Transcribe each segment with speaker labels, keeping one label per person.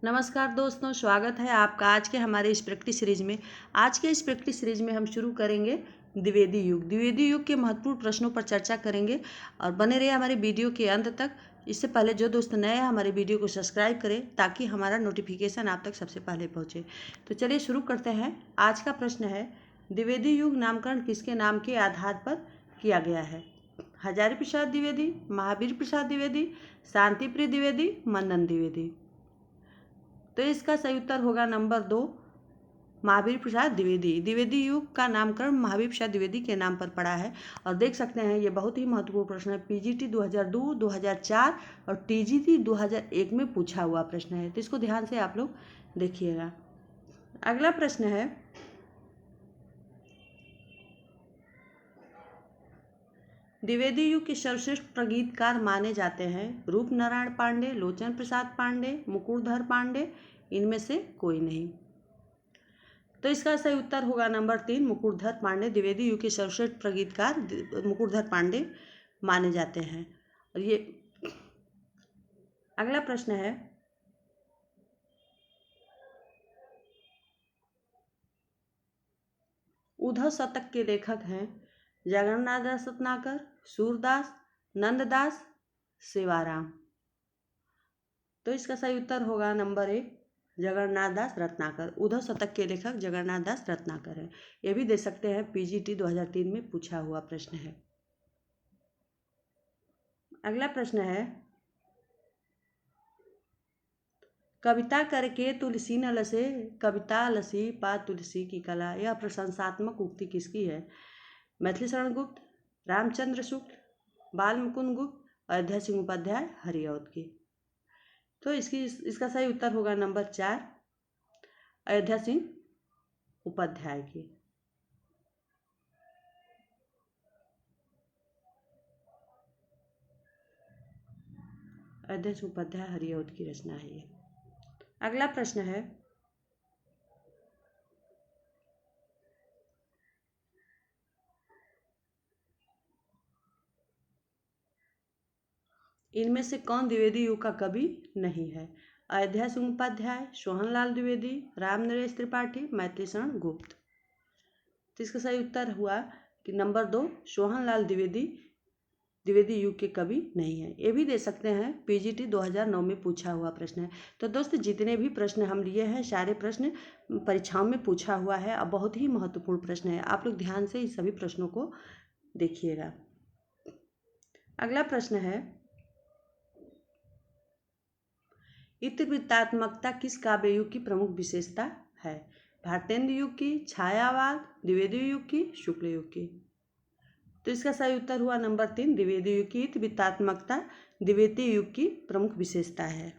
Speaker 1: नमस्कार दोस्तों, स्वागत है आपका आज के हमारे इस प्रैक्टिस सीरीज में। आज के इस प्रैक्टिस सीरीज में हम शुरू करेंगे द्विवेदी युग। द्विवेदी युग के महत्वपूर्ण प्रश्नों पर चर्चा करेंगे और बने रहिए हमारे वीडियो के अंत तक। इससे पहले जो दोस्त नए हैं हमारे वीडियो को सब्सक्राइब करें ताकि हमारा नोटिफिकेशन आप तक सबसे पहले पहुँचे। तो चलिए शुरू करते हैं। आज का प्रश्न है, द्विवेदी युग नामकरण किसके नाम के आधार पर किया गया है? हजारी प्रसाद द्विवेदी, महावीर प्रसाद द्विवेदी, शांति प्रिय द्विवेदी, मन्नन द्विवेदी। तो इसका सही उत्तर होगा नंबर 2, महावीर प्रसाद द्विवेदी। द्विवेदी युग का नामकरण महावीर प्रसाद द्विवेदी के नाम पर पड़ा है। और देख सकते हैं ये बहुत ही महत्वपूर्ण प्रश्न है। पीजीटी 2002, 2004 और टीजीटी 2001 में पूछा हुआ प्रश्न है, तो इसको ध्यान से आप लोग देखिएगा। अगला प्रश्न है, द्विवेदी युग के सर्वश्रेष्ठ प्रगीतकार माने जाते हैं रूप नारायण पांडे, लोचन प्रसाद पांडे, मुकुटधर पांडे, इनमें से कोई नहीं। तो इसका सही उत्तर होगा नंबर 3, मुकुटधर पांडे। द्विवेदी युग के सर्वश्रेष्ठ प्रगीतकार मुकुटधर पांडे माने जाते हैं। और ये अगला प्रश्न है, उद्धव शतक के लेखक हैं जगन्नाथ दास रत्नाकर, सूरदास, नंददास, सेवाराम। तो इसका सही उत्तर होगा नंबर 1, जगन्नाथ दास रत्नाकर। उद्धव शतक के लेखक जगन्नाथ दास रत्नाकर है। यह भी दे सकते हैं, पीजीटी 2003 में पूछा हुआ प्रश्न है। अगला प्रश्न है, कविता करके तुलसी न लसे, कविता लसी पा तुलसी की कला। यह प्रशंसात्मक उक्ति किसकी है? मैथिली शरण गुप्त, रामचंद्र शुक्ल, बाल मुकुंद गुप्त, अयोध्या सिंह उपाध्याय, हरिऔध की। तो इसका सही उत्तर होगा नंबर 4, अयोध्या सिंह उपाध्याय की। अयोध्या सिंह उपाध्याय हरिऔध की रचना है ये। अगला प्रश्न है, इनमें से कौन द्विवेदी युग का कवि नहीं है? अयोध्या सिंह उपाध्याय, सोहनलाल द्विवेदी, रामनरेश त्रिपाठी, मैथिली शरण गुप्त। तो इसका सही उत्तर हुआ कि नंबर 2, सोहनलाल द्विवेदी द्विवेदी युग के कवि नहीं है। ये भी दे सकते हैं, पीजीटी 2009 में पूछा हुआ प्रश्न है। तो दोस्तों, जितने भी प्रश्न हम लिए हैं सारे प्रश्न परीक्षाओं में पूछा हुआ है और बहुत ही महत्वपूर्ण प्रश्न है। आप लोग ध्यान से इस सभी प्रश्नों को देखिएगा। अगला प्रश्न है, इतिवृत्तात्मकता किस काव्य युग की प्रमुख विशेषता है? भारतेंदु युग की, छायावाद, द्विवेदी युग की, शुक्ल युग की। तो इसका सही उत्तर हुआ नंबर 3, द्विवेदी युग की इतिवृत्तात्मकता द्विवेदी युग की प्रमुख विशेषता है।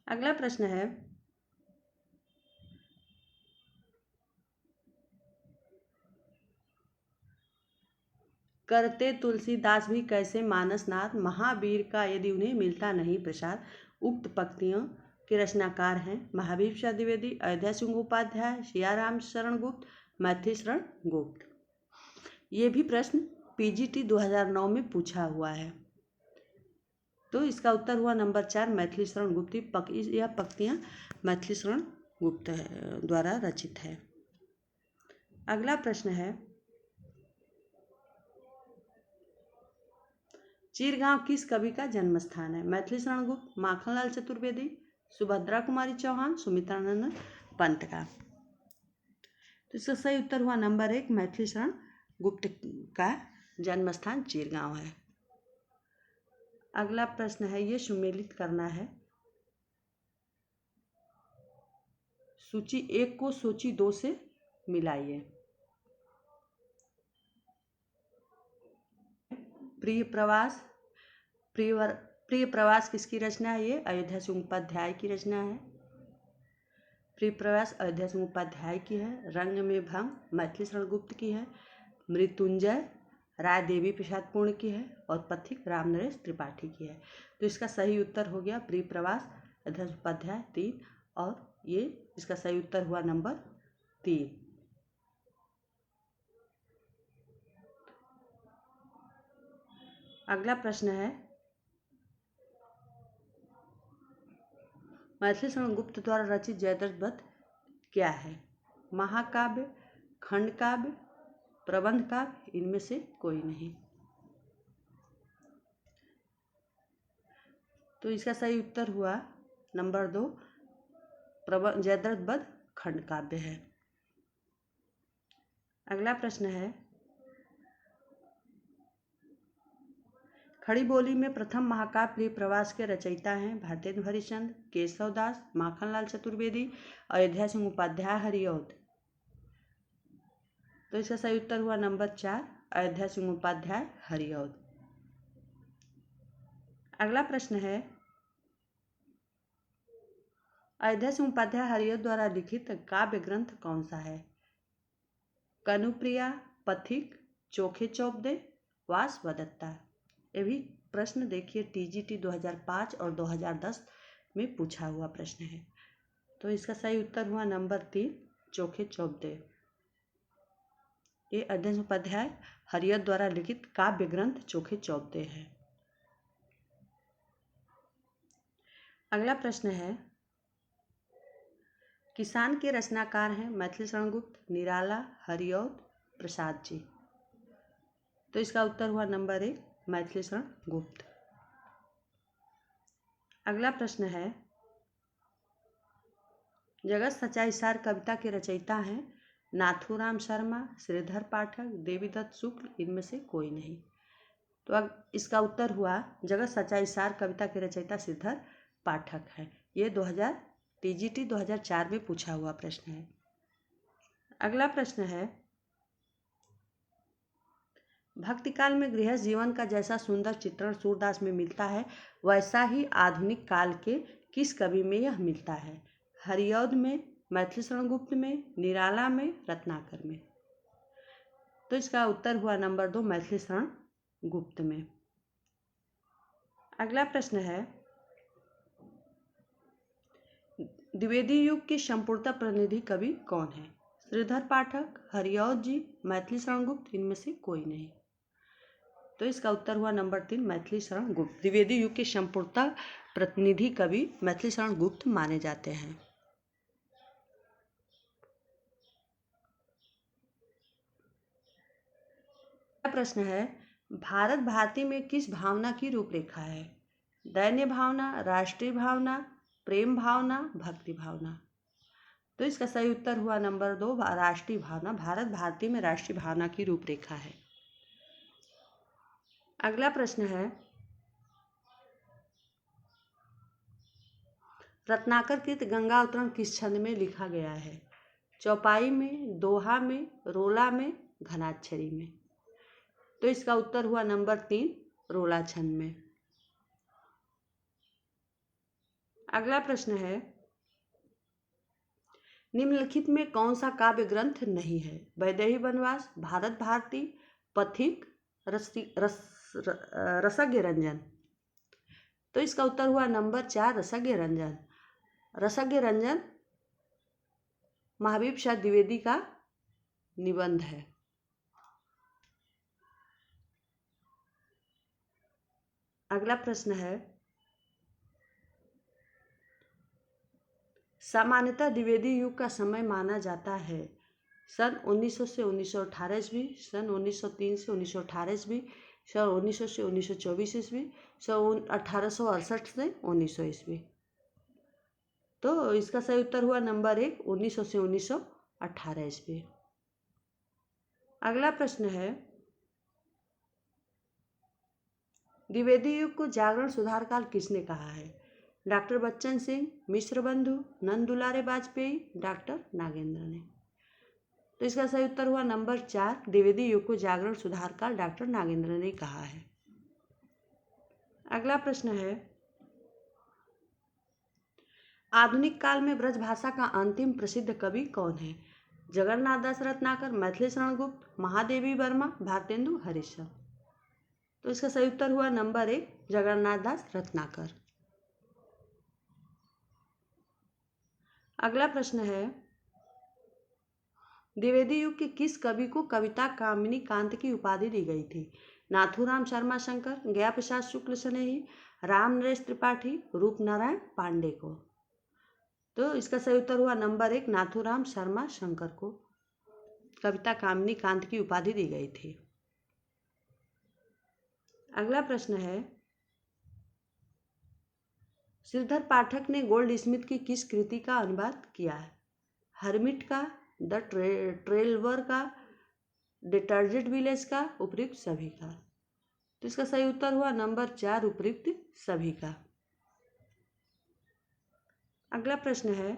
Speaker 1: अगला प्रश्न है, करते तुलसीदास भी कैसे मानसनाथ, महावीर का यदि उन्हें मिलता नहीं प्रसाद। उक्त पंक्तियों के रचनाकार हैं महावीर प्रसाद द्विवेदी, अयोध्या सिंह उपाध्याय, सियाराम शरण गुप्त, मैथिली शरण गुप्त। ये भी प्रश्न पीजीटी 2009 में पूछा हुआ है। तो इसका उत्तर हुआ नंबर 4, मैथिली शरण गुप्त। यह पंक्तियाँ मैथिली शरण गुप्त द्वारा रचित है। अगला प्रश्न है, चीरगांव किस कवि का जन्म स्थान है? मैथिली शरण गुप्त, माखनलाल चतुर्वेदी, सुभद्रा कुमारी चौहान, सुमित्रानंद पंत का। तो इसका सही उत्तर हुआ नंबर 1, मैथिली शरण गुप्त का जन्म स्थान चीरगांव है। अगला प्रश्न है, ये सुमेलित करना है। सूची 1 को सूची 2 से मिलाइए। प्रिय प्रवास, प्रिय प्रवास किसकी रचना है? ये अयोध्या सिंह उपाध्याय की रचना है। प्रिय प्रवास अयोध्या सिंह उपाध्याय की है। रंग में भंग मैथिली शरण गुप्त की है। मृत्युंजय राय देवी प्रसाद पूर्ण की है। और पथिक रामनरेश त्रिपाठी की है। तो इसका सही उत्तर हो गया प्रिय प्रवास अयोध्या सिंह उपाध्याय 3, और ये इसका सही उत्तर हुआ नंबर 3। अगला प्रश्न है, मैथिली शरण गुप्त द्वारा रचित जयद्रथ वध क्या है? महाकाव्य, खंड काव्य, प्रबंध काव्य, इनमें से कोई नहीं। तो इसका सही उत्तर हुआ नंबर 2, जयद्रथ वध खंड काव्य है। अगला प्रश्न है, खड़ी बोली में प्रथम महाकाव्य प्रवास के रचयिता हैं भारतेंदु हरिश्चंद्र, केशव दास, माखनलाल चतुर्वेदी, अयोध्या सिंह उपाध्याय, हरिऔध। तो इसका सही उत्तर हुआ नंबर 4, अयोध्या सिंह उपाध्याय, हरिऔध। अगला प्रश्न है, अयोध्या सिंह उपाध्याय हरिऔध द्वारा लिखित काव्य ग्रंथ कौन सा है? कनुप्रिया, पथिक, चोखे चौबदे, वास वदत्ता। ये भी प्रश्न देखिए टीजीटी 2005 और 2010 में पूछा हुआ प्रश्न है। तो इसका सही उत्तर हुआ नंबर 3, चोखे चौबदे। ये अयोध्या सिंह उपाध्याय हरिऔध द्वारा लिखित काव्य ग्रंथ चोखे चौबदे है। अगला प्रश्न है, किसान के रचनाकार हैं मैथिली शरण गुप्त, निराला, हरिऔध, प्रसाद जी। तो इसका उत्तर हुआ नंबर 1, मैथिली शरण गुप्त। अगला प्रश्न है, जगत सच्चाई सार कविता के रचयिता हैं नाथूराम शर्मा, श्रीधर पाठक, देवीदत्त शुक्ल, इनमें से कोई नहीं। तो अब इसका उत्तर हुआ जगत सच्चाई सार कविता के रचयिता श्रीधर पाठक है। ये टीजीटी 2004 में पूछा हुआ प्रश्न है। अगला प्रश्न है, भक्तिकाल में गृहस्थ जीवन का जैसा सुंदर चित्रण सूरदास में मिलता है वैसा ही आधुनिक काल के किस कवि में यह मिलता है? हरिऔध में, मैथिली शरण गुप्त में, निराला में, रत्नाकर में। तो इसका उत्तर हुआ नंबर 2, मैथिली शरण गुप्त में। अगला प्रश्न है, द्विवेदी युग के संपूर्णतः प्रतिनिधि कवि कौन है? श्रीधर पाठक, हरिऔध जी, मैथिली शरण गुप्त, इनमें से कोई नहीं। तो इसका उत्तर हुआ नंबर 3, मैथिली शरण गुप्त। द्विवेदी युग के संपूर्णतः प्रतिनिधि कवि मैथिली शरण गुप्त माने जाते हैं। प्रश्न है, भारत भारती में किस भावना की रूपरेखा है? दैन्य भावना, राष्ट्रीय भावना, प्रेम भावना, भक्ति भावना। तो इसका सही उत्तर हुआ नंबर 2, राष्ट्रीय भावना। भारत भारती में राष्ट्रीय भावना की रूपरेखा है। अगला प्रश्न है, रत्नाकर कृत गंगा अवतरण किस छंद में लिखा गया है? चौपाई में, दोहा में, रोला में, घनाक्षरी में। तो इसका उत्तर हुआ नंबर 3, रोला छंद में। अगला प्रश्न है, निम्नलिखित में कौन सा काव्य ग्रंथ नहीं है? वैदेही वनवास, भारत भारती, पथिक, रसज्ञ रंजन। तो इसका उत्तर हुआ नंबर 4, रसज्ञ रंजन। रसज्ञ रंजन महावीर प्रसाद द्विवेदी का निबंध है। अगला प्रश्न है, सामान्यतः द्विवेदी युग का समय माना जाता है सन 1900 से 1918 ईस्वी, सन 1903 से 1918 ईस्वी, सन 1900 से 1924 ईस्वी, सन 1868 से 1900 ईस्वी। तो इसका सही उत्तर हुआ नंबर 1, 1900 से 1918 ईस्वी। अगला प्रश्न है, द्विवेदी युग को जागरण सुधार काल किसने कहा है? डॉक्टर बच्चन सिंह, मिश्र बंधु, नंद दुलारे वाजपेयी, डॉक्टर नागेंद्र ने। तो इसका सही उत्तर हुआ नंबर 4, द्विवेदी युग को जागरण सुधार काल डॉक्टर नागेंद्र ने कहा है। अगला प्रश्न है, आधुनिक काल में ब्रजभाषा का अंतिम प्रसिद्ध कवि कौन है? जगन्नाथ दास रत्नाकर, मैथिली शरण गुप्त, महादेवी वर्मा, भारतेंदु हरिश्चंद्र। तो इसका सही उत्तर हुआ नंबर 1, जगन्नाथ दास रत्नाकर। अगला प्रश्न है, द्विवेदी युग के किस कवि को कविता कामिनी कांत की उपाधि दी गई थी? नाथूराम शर्मा शंकर, गया प्रसाद शुक्ल स्नेही, राम नरेश त्रिपाठी, रूपनारायण पांडे को। तो इसका सही उत्तर हुआ नंबर 1 नाथूराम शर्मा शंकर को कविता कामिनी कांत की उपाधि दी गई थी। अगला प्रश्न है, श्रीधर पाठक ने गोल्ड स्मिथ की किस कृति का अनुवाद किया है? हर्मिट का, द ट्रेलवर का, डिटर्जेंट विलेज का, उपयुक्त सभी का। तो इसका सही उत्तर हुआ नंबर 4 उपयुक्त सभी का। अगला प्रश्न है,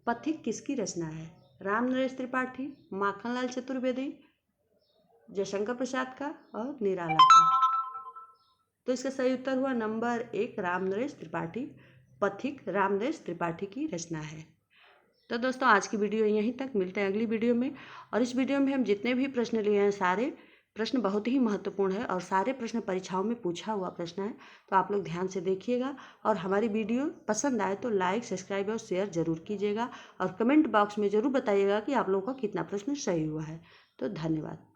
Speaker 1: पथिक किसकी रचना है? राम नरेश त्रिपाठी, माखनलाल चतुर्वेदी, जयशंकर प्रसाद का और निराला का। तो इसका सही उत्तर हुआ नंबर 1 राम नरेश त्रिपाठी। पथिक राम नरेश त्रिपाठी की रचना है। तो दोस्तों आज की वीडियो यहीं तक, मिलते हैं अगली वीडियो में। और इस वीडियो में हम जितने भी प्रश्न लिए हैं सारे प्रश्न बहुत ही महत्वपूर्ण है और सारे प्रश्न परीक्षाओं में पूछा हुआ प्रश्न है, तो आप लोग ध्यान से देखिएगा। और हमारी वीडियो पसंद आए तो लाइक, सब्सक्राइब और शेयर जरूर कीजिएगा और कमेंट बॉक्स में ज़रूर बताइएगा कि आप लोगों का कितना प्रश्न सही हुआ है। तो धन्यवाद।